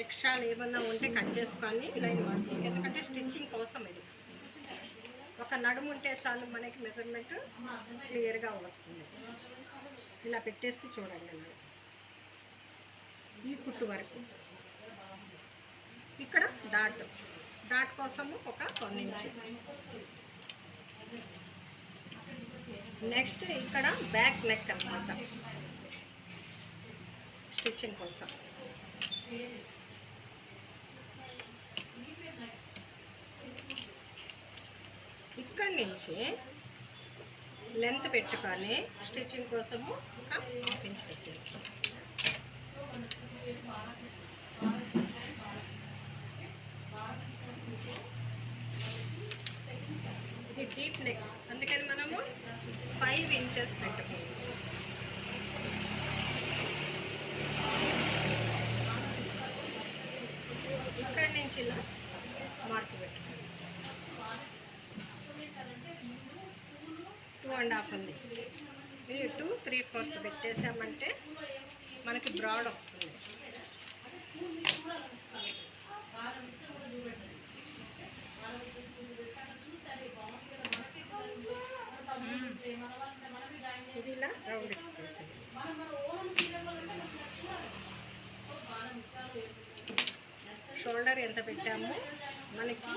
ఎక్స్ట్రాలు ఏమన్నా ఉంటే కట్ చేసుకొని లైన్ మార్క్, ఎందుకంటే స్టిచ్చింగ్ కోసం ఇది. ఒక నడుము ఉంటే చాలు మనకి మెజర్మెంట్ క్లియర్గా వస్తుంది. ఇలా పెట్టేసి చూడండి అన్నమాట. ఈ కుట్టు వరకు ఇక్కడ డాట్ కోసము ఒక 1 ఇంచ్. నెక్స్ట్ ఇక్కడ బ్యాక్ నెక్ అన్నమాట స్టిచ్చింగ్ కోసం. ఇక్కడి నుంచి లెంత్ పెట్టుకొని స్టిచ్చింగ్ కోసము ఒక 1/2 ఇంచ్ పెట్టేసుకో. ఇది డీప్ నెక్, అందుకని మనము 5 ఇంచెస్ పెట్టుకోవాలి. ఇక్కడి నుంచి ఇలా మార్క్ పెట్టుకోవాలి. 2.5 ఉంది. ఇది 2 3/4 పెట్టేసామంటే మనకి బ్రాడ్ వస్తుంది. ఇది ఇలా రౌండ్ పెట్టేసాం. షోల్డర్ ఎంత పెట్టామో మనకి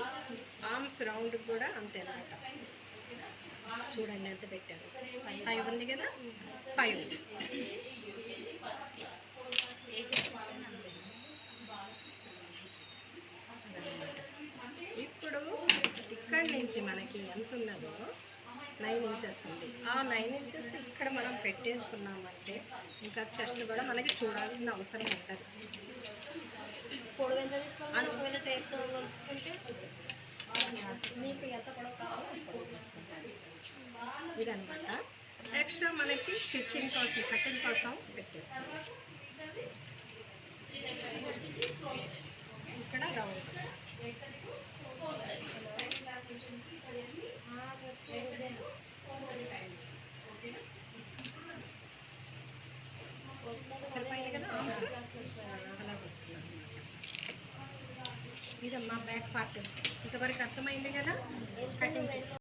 ఆర్మ్స్ రౌండ్ కూడా అంతే అన్నమాట. చూడండి ఎంత పెట్టాము. 5 ఉంది కదా, 5. ఇప్పుడు ఇక్కడి నుంచి మనకి ఎంత ఉన్నదో 9 ఇంచెస్ ఉంది. ఆ 9 ఇంచెస్ ఇక్కడ మనం పెట్టేసుకున్నామంటే ఇంకా చెస్ట్ కూడా మనకి చూడాల్సిన అవసరం ఉంటుంది. పొడవు ఎంత తీసుకోవాలి, ఒకవేళ టేప్తో కొలుచుకుంటే మీకు ఎంత పొడవు కావాలో ఇదనమాట. ఎక్స్ట్రా మనకి స్టిచ్చింగ్ కోసం కటింగ్ కోసం పెట్టేసుకోవాలి. ఇక్కడ రౌండ్ సరిపోయింది కదా, ఆర్మ్స్ అలా వస్తుంది. ఇదమ్మా బ్యాక్ పార్ట్. ఇంతవరకు అర్థమైంది కదా కటింగ్.